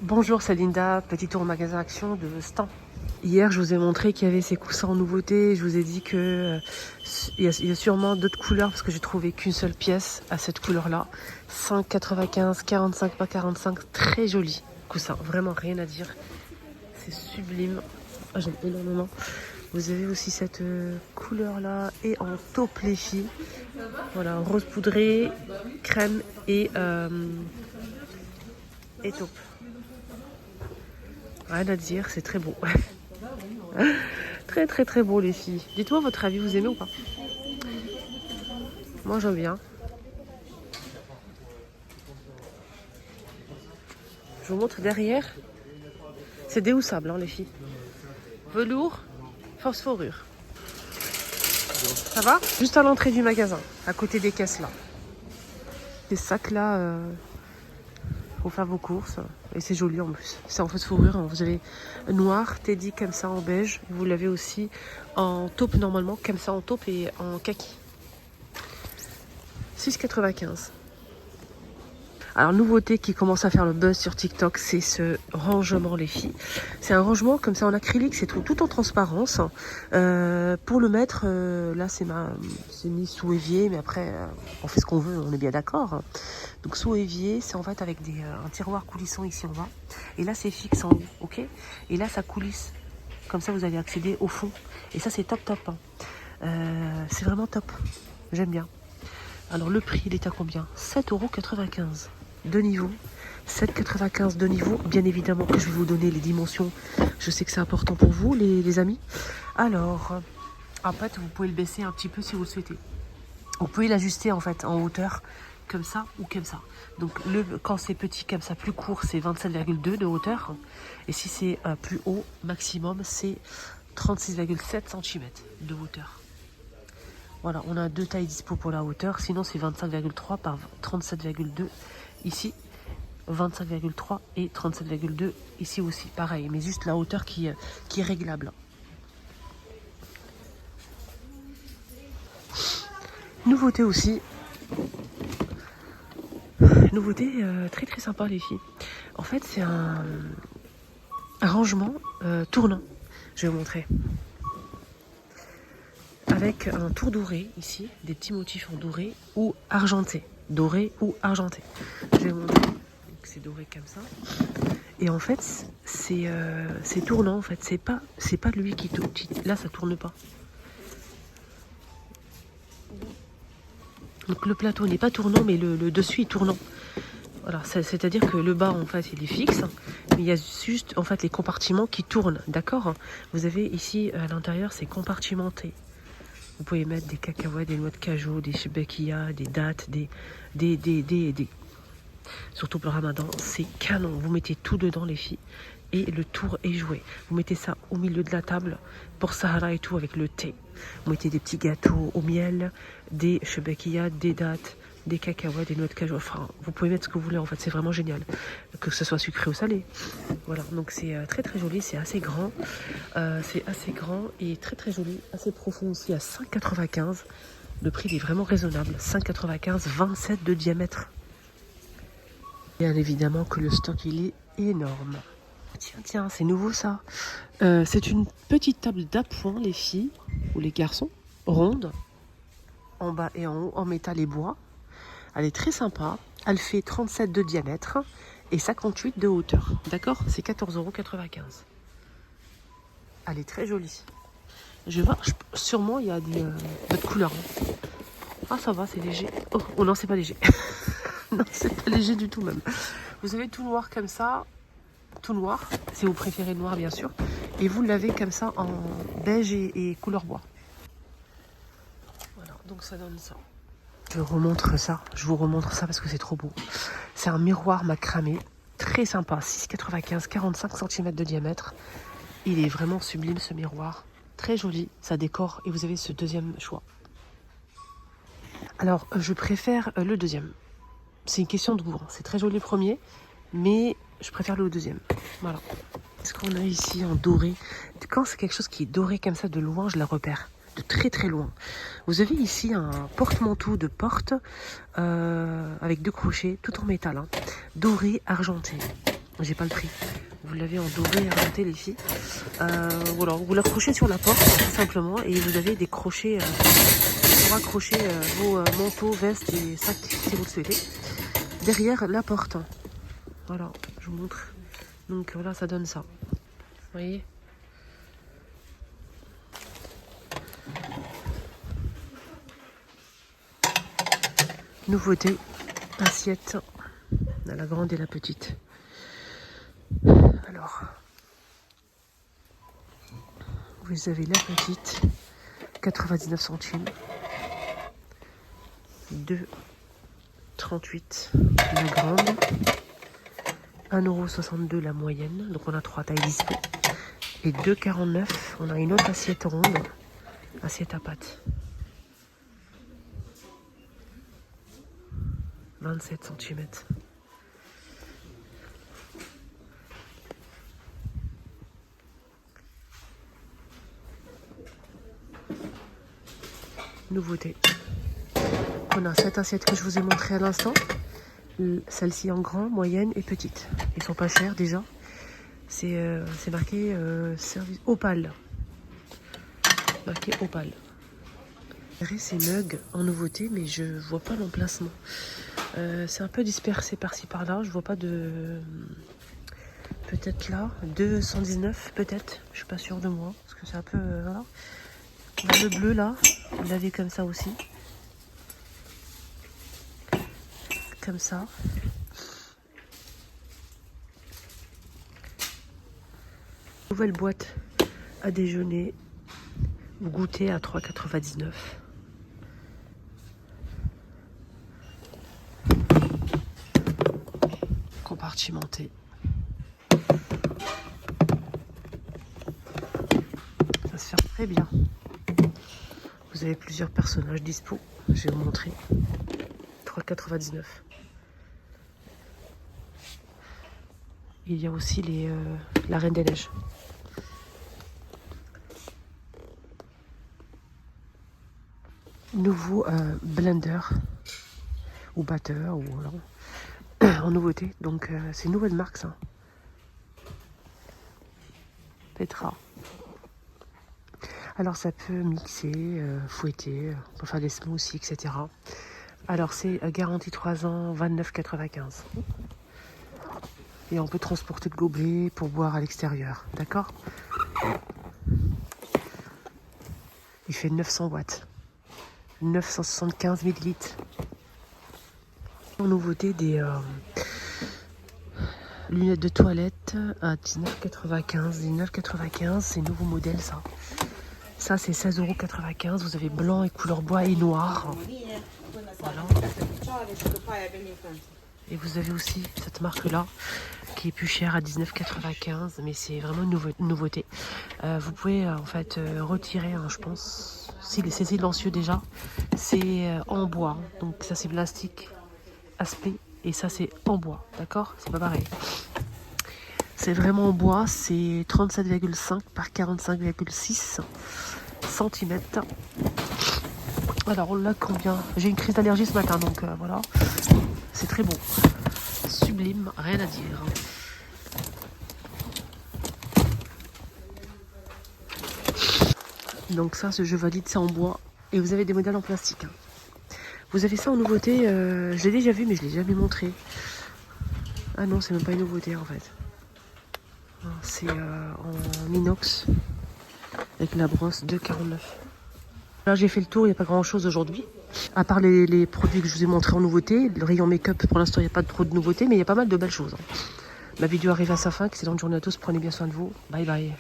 Bonjour, c'est Linda, petit tour au magasin Action de Stan. Hier, je vous ai montré qu'il y avait ces coussins en nouveauté. Je vous ai dit que il y a sûrement d'autres couleurs parce que j'ai trouvé qu'une seule pièce à cette couleur-là. 5,95, 45 par 45, très joli coussin. Vraiment rien à dire. C'est sublime. Ah, j'aime énormément. Vous avez aussi cette couleur-là et en taupe les filles. Voilà, rose poudré, crème et taupe. Rien à dire, c'est très beau. Très très très beau les filles. Dites-moi votre avis, vous aimez ou pas? Moi j'aime bien. Je vous montre derrière. C'est déhoussable hein, les filles. Velours, force fourrure. Ça va? Juste à l'entrée du magasin, à côté des caisses là. Ces sacs là, pour faire vos courses. Et c'est joli en plus. C'est en fausse fourrure. Hein. Vous avez noir, teddy comme ça en beige. Vous l'avez aussi en taupe normalement, comme ça en taupe et en kaki. 6,95. Alors, nouveauté qui commence à faire le buzz sur TikTok, c'est ce rangement, les filles. C'est un rangement comme ça en acrylique, c'est tout en transparence. Pour le mettre, là, c'est mis sous évier, mais après, on fait ce qu'on veut, on est bien d'accord. Donc, sous évier, c'est en fait avec un tiroir coulissant ici en bas. Et là, c'est fixe en haut, ok? Et là, ça coulisse. Comme ça, vous allez accéder au fond. Et ça, c'est top. Hein. C'est vraiment top. J'aime bien. Alors, le prix, il est à combien? 7,95 €. Deux niveaux, 7,95 de niveau. Bien évidemment que je vais vous donner les dimensions. Je sais que c'est important pour vous, les amis. Alors, en fait, vous pouvez le baisser un petit peu si vous le souhaitez. Vous pouvez l'ajuster en fait en hauteur, comme ça ou comme ça. Donc, quand c'est petit comme ça, plus court, c'est 27,2 de hauteur. Et si c'est plus haut, maximum, c'est 36,7 cm de hauteur. Voilà, on a deux tailles dispo pour la hauteur. Sinon, c'est 25,3 par 37,2 ici. 25,3 et 37,2 ici aussi. Pareil, mais juste la hauteur qui est réglable. Nouveauté aussi. Nouveauté très très sympa les filles. En fait, c'est un rangement tournant. Je vais vous montrer. Avec un tour doré ici, des petits motifs en doré ou argenté. Doré ou argenté. Je vais vous montrer. C'est doré comme ça. Et en fait, c'est tournant en fait. C'est pas lui qui tourne. Là, ça tourne pas. Donc le plateau n'est pas tournant, mais le dessus est tournant. Voilà, c'est-à-dire que le bas en fait il est fixe, mais il y a juste en fait les compartiments qui tournent, d'accord? Vous avez ici à l'intérieur c'est compartimenté. Vous pouvez mettre des cacahuètes, des noix de cajou, des shebekiyas, des dattes, des. Surtout pour le ramadan, c'est canon. Vous mettez tout dedans les filles et le tour est joué. Vous mettez ça au milieu de la table pour Sahara et tout avec le thé. Vous mettez des petits gâteaux au miel, des shebekiyas, des dattes, des cacahuètes, des noix de cajou. Enfin, vous pouvez mettre ce que vous voulez en fait, c'est vraiment génial. Que ce soit sucré ou salé. Voilà, donc c'est très très joli, c'est assez grand. C'est assez grand et très très joli, assez profond aussi à 5,95 €. Le prix il est vraiment raisonnable. 5,95 €, 27 de diamètre. Bien évidemment que le stock il est énorme. Tiens, c'est nouveau ça. C'est une petite table d'appoint les filles ou les garçons, ronde, en bas et en haut, en métal et bois. Elle est très sympa. Elle fait 37 de diamètre et 58 de hauteur. D'accord? C'est 14,95 €. Elle est très jolie. Je vois, sur moi il y a d'autres couleurs. Ah ça va, c'est léger. Oh non, c'est pas léger. Non, c'est pas léger du tout même. Vous avez tout noir comme ça, tout noir, si vous préférez le noir bien sûr, et vous l'avez comme ça en beige et couleur bois. Voilà, donc ça donne ça. Je vous remontre ça parce que c'est trop beau. C'est un miroir macramé, très sympa, 6,95, 45 cm de diamètre. Il est vraiment sublime ce miroir, très joli, ça décore et vous avez ce deuxième choix. Alors, je préfère le deuxième. C'est une question de goût. Hein. C'est très joli le premier, mais je préfère le deuxième. Voilà. Ce qu'on a ici en doré, quand c'est quelque chose qui est doré comme ça de loin, je la repère. De très très loin. Vous avez ici un porte-manteau de porte avec deux crochets, tout en métal. Hein, doré, argenté. J'ai pas le prix. Vous l'avez en doré argenté, les filles. Voilà, vous l'accrochez sur la porte, tout simplement, et vous avez des crochets pour accrocher vos manteaux, vestes et sacs si vous le souhaitez. Derrière la porte. Voilà, je vous montre. Donc voilà, ça donne ça. Vous voyez? Nouveauté, assiette. On a la grande et la petite. Alors, vous avez la petite, 99 centimes, 2,38 la grande, 1,62 € la moyenne, donc on a 3 tailles dispo, et 2,49 on a une autre assiette ronde, assiette à pâte, 27 cm. Nouveauté. On a cette assiette que je vous ai montrée à l'instant. Celle-ci en grand, moyenne et petite. Ils sont pas chers déjà. C'est marqué service opale. Marqué opale. Ces mugs en nouveauté, mais je vois pas l'emplacement. C'est un peu dispersé par-ci par-là. Je vois pas de. Peut-être là, 219 peut-être. Je suis pas sûre de moi parce que c'est un peu voilà. Le bleu là, vous l'avez comme ça aussi. Comme ça. Nouvelle boîte à déjeuner ou goûter à 3,99 €. Compartimenté. Ça se ferme très bien. Vous avez plusieurs personnages dispo. Je vais vous montrer. 3,99 €. Il y a aussi la Reine des Neiges. Nouveau blender ou batteur ou voilà, en nouveauté. Donc c'est une nouvelle marque ça. Petra. Alors ça peut mixer, fouetter, on peut faire des smoothies, etc. Alors c'est garantie 3 ans, 29,95 €. Et on peut transporter le gobelet pour boire à l'extérieur, d'accord? Il fait 900 watts, 975 millilitres. En nouveauté, des lunettes de toilette à 19,95 €. 19,95 €, c'est nouveau modèle ça. Ça c'est 16,95 €. Vous avez blanc et couleur bois et noir. Voilà. Et vous avez aussi cette marque-là qui est plus chère à 19,95 €, mais c'est vraiment une nouveauté. Vous pouvez en fait retirer, je pense, c'est silencieux déjà, c'est en bois. Donc ça c'est plastique, aspect, et ça c'est en bois, d'accord? C'est pas pareil. C'est vraiment en bois, c'est 37,5 par 45,6 cm. Alors là combien? J'ai une crise d'allergie ce matin, donc voilà. C'est très beau. Sublime, rien à dire. Donc ça, je valide ça en bois. Et vous avez des modèles en plastique. Vous avez ça en nouveauté. Je l'ai déjà vu, mais je ne l'ai jamais montré. Ah non, c'est même pas une nouveauté en fait. C'est en inox. Avec la brosse 2,49 €. Là, j'ai fait le tour, il n'y a pas grand chose aujourd'hui. À part les produits que je vous ai montrés en nouveauté. Le rayon make-up, pour l'instant, il n'y a pas trop de nouveautés, mais il y a pas mal de belles choses. Ma vidéo arrive à sa fin. Excellente journée à tous. Prenez bien soin de vous. Bye bye.